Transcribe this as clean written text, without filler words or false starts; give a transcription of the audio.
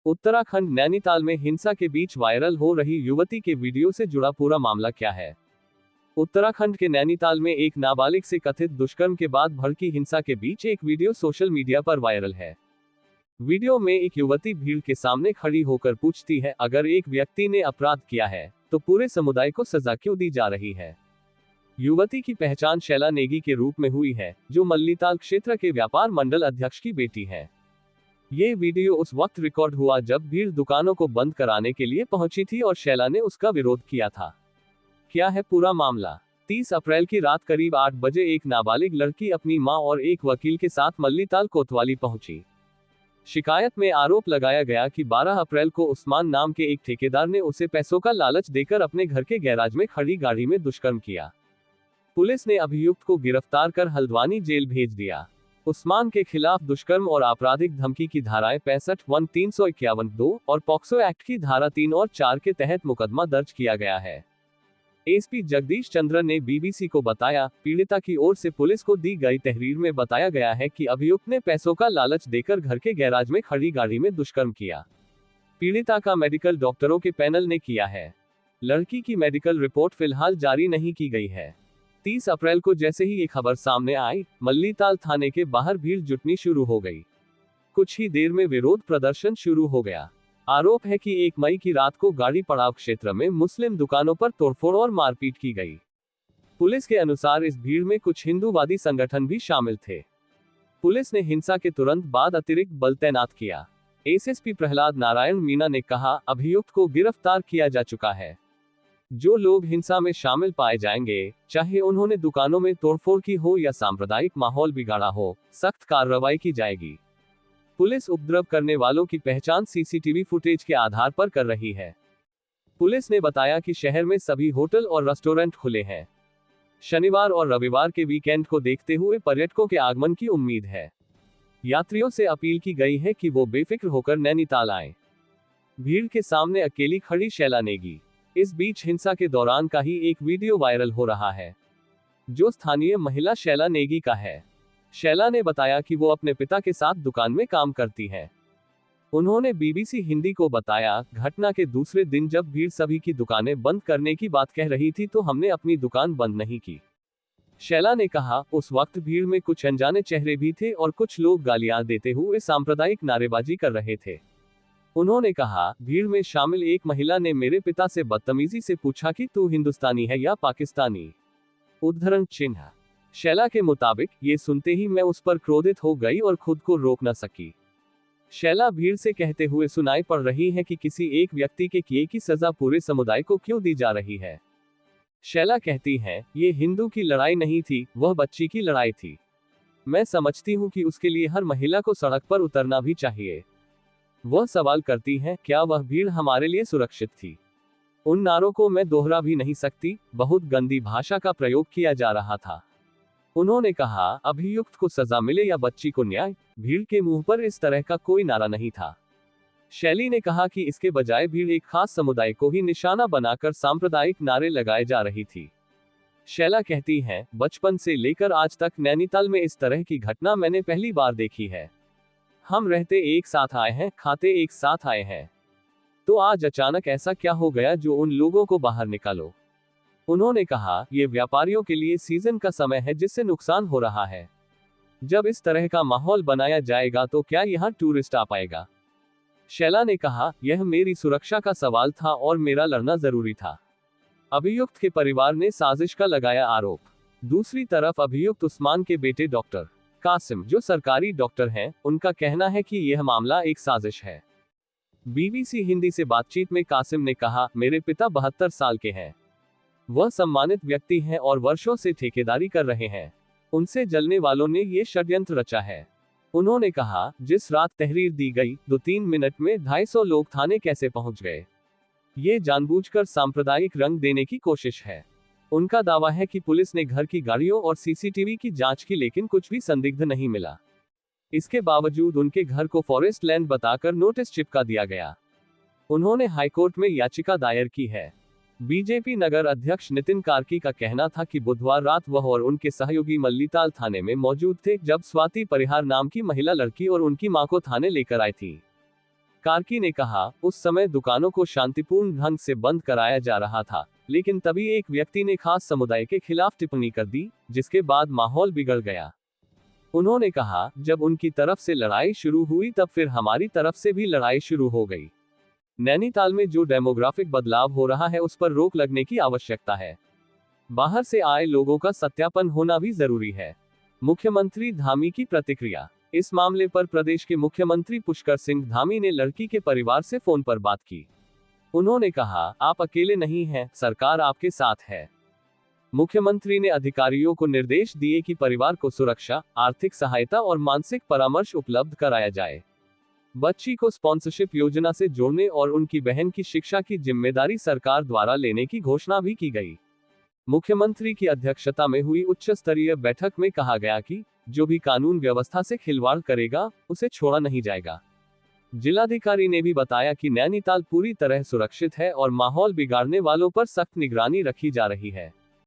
उत्तराखंड नैनीताल में हिंसा के बीच वायरल हो रही युवती के वीडियो से जुड़ा पूरा मामला क्या है। उत्तराखंड के नैनीताल में एक नाबालिग से कथित दुष्कर्म के बाद भड़की हिंसा के बीच एक वीडियो सोशल मीडिया पर वायरल है। वीडियो में एक युवती भीड़ के सामने खड़ी होकर पूछती है, अगर एक व्यक्ति ने अपराध किया है तो पूरे समुदाय को सजा क्यों दी जा रही है। युवती की पहचान शैला नेगी के रूप में हुई है, जो मल्लीताल क्षेत्र के व्यापार मंडल अध्यक्ष की बेटी है। ये वीडियो उस वक्त रिकॉर्ड हुआ जब भीड़ दुकानों को बंद कराने के लिए पहुंची थी और शैला ने उसका विरोध किया था। क्या है पूरा मामला। 30 अप्रैल की रात करीब 8 बजे एक नाबालिग लड़की अपनी मां और एक वकील के साथ मल्लीताल कोतवाली पहुंची। शिकायत में आरोप लगाया गया कि 12 अप्रैल को उस्मान नाम के एक ठेकेदार ने उसे पैसों का लालच देकर अपने घर के गैराज में खड़ी गाड़ी में दुष्कर्म किया। पुलिस ने अभियुक्त को गिरफ्तार कर हल्द्वानी जेल भेज दिया। उस्मान के खिलाफ दुष्कर्म और आपराधिक धमकी की धाराएं 65(1), 351(2) और पॉक्सो एक्ट की धारा 3 और 4 के तहत मुकदमा दर्ज किया गया है। एसपी जगदीश चंद्र ने बीबीसी को बताया, पीड़िता की ओर से पुलिस को दी गई तहरीर में बताया गया है कि अभियुक्त ने पैसों का लालच देकर घर के गैराज में खड़ी गाड़ी में दुष्कर्म किया। पीड़िता का मेडिकल डॉक्टरों के पैनल ने किया है। लड़की की मेडिकल रिपोर्ट फिलहाल जारी नहीं की गई है। 30 अप्रैल को जैसे ही ये खबर सामने आई, मल्लीताल थाने के बाहर भीड़ जुटनी शुरू हो गई। कुछ ही देर में विरोध प्रदर्शन शुरू हो गया। आरोप है कि 1 मई की रात को गाड़ी पड़ाव क्षेत्र में मुस्लिम दुकानों पर तोड़फोड़ और मारपीट की गई। पुलिस के अनुसार इस भीड़ में कुछ हिंदूवादी संगठन भी शामिल थे। पुलिस ने हिंसा के तुरंत बाद अतिरिक्त बल तैनात किया। एसएसपी प्रहलाद नारायण मीणा ने कहा, अभियुक्त को गिरफ्तार किया जा चुका है। जो लोग हिंसा में शामिल पाए जाएंगे, चाहे उन्होंने दुकानों में तोड़फोड़ की हो या सांप्रदायिक माहौल बिगाड़ा हो, सख्त कार्रवाई की जाएगी। पुलिस उपद्रव करने वालों की पहचान सीसीटीवी फुटेज के आधार पर कर रही है। पुलिस ने बताया कि शहर में सभी होटल और रेस्टोरेंट खुले हैं। शनिवार और रविवार के वीकेंड को देखते हुए पर्यटकों के आगमन की उम्मीद है। यात्रियों से अपील की गई है कि वो बेफिक्र होकर नैनीताल आएं। भीड़ के सामने अकेली खड़ी शैला नेगी। इस बीच हिंसा के दौरान का ही एक वीडियो वायरल हो रहा है, जो स्थानीय महिला शैला नेगी का है। शैला ने बताया कि वो अपने पिता के साथ दुकान में काम करती है। उन्होंने बीबीसी हिंदी को बताया, घटना के दूसरे दिन जब भीड़ सभी की दुकानें बंद करने की बात कह रही थी तो हमने अपनी दुकान बंद नहीं की। शैला ने कहा, उस वक्त भीड़ में कुछ अनजाने चेहरे भी थे और कुछ लोग गालियां देते हुए सांप्रदायिक नारेबाजी कर रहे थे। उन्होंने कहा, भीड़ में शामिल एक महिला ने मेरे पिता से बदतमीजी से पूछा कि तू हिंदुस्तानी है या पाकिस्तानी। उद्धरण चिन्ह। शैला के मुताबिक, ये सुनते ही मैं उस पर क्रोधित हो गई और खुद को रोक न सकी। शैला भीड़ से कहते हुए सुनाई पड़ रही है कि किसी एक व्यक्ति के किए की सजा पूरे समुदाय को क्यों दी जा रही है। शैला कहती है, ये हिंदू की लड़ाई नहीं थी, वह बच्ची की लड़ाई थी। मैं समझती हूँ कि उसके लिए हर महिला को सड़क पर उतरना भी चाहिए। वह सवाल करती है, क्या वह भीड़ हमारे लिए सुरक्षित थी। उन नारों को मैं दोहरा भी नहीं सकती, बहुत गंदी भाषा का प्रयोग किया जा रहा था। उन्होंने कहा, अभियुक्त को सजा मिले या बच्ची को न्याय, भीड़ के मुंह पर इस तरह का कोई नारा नहीं था। शैली ने कहा कि इसके बजाय भीड़ एक खास समुदाय को ही निशाना बनाकर सांप्रदायिक नारे लगाए जा रही थी। शैला कहती है, बचपन से लेकर आज तक नैनीताल में इस तरह की घटना मैंने पहली बार देखी है। हम रहते एक साथ आए हैं, खाते एक साथ आए हैं, तो आज अचानक ऐसा क्या हो गया जो उन लोगों को बाहर निकालो। उन्होंने कहा, ये व्यापारियों के लिए सीजन का समय है जिससे नुकसान हो रहा है। जब इस तरह का माहौल बनाया जाएगा तो क्या यहाँ टूरिस्ट आ पाएगा। शैला ने कहा, यह मेरी सुरक्षा का सवाल था और मेरा लड़ना जरूरी था। अभियुक्त के परिवार ने साजिश का लगाया आरोप। दूसरी तरफ अभियुक्त उस्मान के बेटे डॉक्टर कासिम, जो सरकारी डॉक्टर हैं, उनका कहना है कि यह मामला एक साजिश है। बीबीसी हिंदी से बातचीत में कासिम ने कहा, मेरे पिता 72 साल के हैं। वह सम्मानित व्यक्ति हैं और वर्षों से ठेकेदारी कर रहे हैं। उनसे जलने वालों ने ये षड्यंत्र रचा है। उन्होंने कहा, जिस रात तहरीर दी गई, 2-3 मिनट में 250 लोग थाने कैसे पहुंच गए। ये जानबूझकर सांप्रदायिक रंग देने की कोशिश है। उनका दावा है कि पुलिस ने घर की गाड़ियों और सीसीटीवी की जांच की, लेकिन कुछ भी संदिग्ध नहीं मिला। इसके बावजूद उनके घर को फॉरेस्ट लैंड बताकर नोटिस चिपका दिया गया। उन्होंने हाईकोर्ट में याचिका दायर की है। बीजेपी नगर अध्यक्ष नितिन कार्की का कहना था कि बुधवार रात वह और उनके सहयोगी मल्लीताल थाने में मौजूद थे जब स्वाति परिहार नाम की महिला लड़की और उनकी मां को थाने लेकर आई थी। कार्की ने कहा, उस समय दुकानों को शांतिपूर्ण ढंग से बंद कराया जा रहा था, लेकिन तभी एक व्यक्ति ने खास समुदाय के खिलाफ टिप्पणी कर दी, जिसके बाद माहौल बिगड़ गया। उन्होंने कहा, जब उनकी तरफ से लड़ाई शुरू हुई तब फिर हमारी तरफ से भी लड़ाई शुरू हो गई। नैनीताल में जो डेमोग्राफिक बदलाव हो रहा है उस पर रोक लगने की आवश्यकता है। बाहर से आए लोगों का सत्यापन होना भी जरूरी है। मुख्यमंत्री धामी की प्रतिक्रिया। इस मामले पर प्रदेश के मुख्यमंत्री पुष्कर सिंह धामी ने लड़की के परिवार से फोन पर बात की। उन्होंने कहा, आप अकेले नहीं हैं, सरकार आपके साथ है। मुख्यमंत्री ने अधिकारियों को निर्देश दिए कि परिवार को सुरक्षा, आर्थिक सहायता और मानसिक परामर्श उपलब्ध कराया जाए। बच्ची को स्पॉन्सरशिप योजना से जोड़ने और उनकी बहन की शिक्षा की जिम्मेदारी सरकार द्वारा लेने की घोषणा भी की गई। मुख्यमंत्री की अध्यक्षता में हुई उच्च स्तरीय बैठक में कहा गया कि जो भी कानून व्यवस्था से खिलवाड़ करेगा, उसे छोड़ा नहीं जाएगा। जिलाधिकारी ने भी बताया कि नैनीताल पूरी तरह सुरक्षित है और माहौल बिगाड़ने वालों पर सख्त निगरानी रखी जा रही है।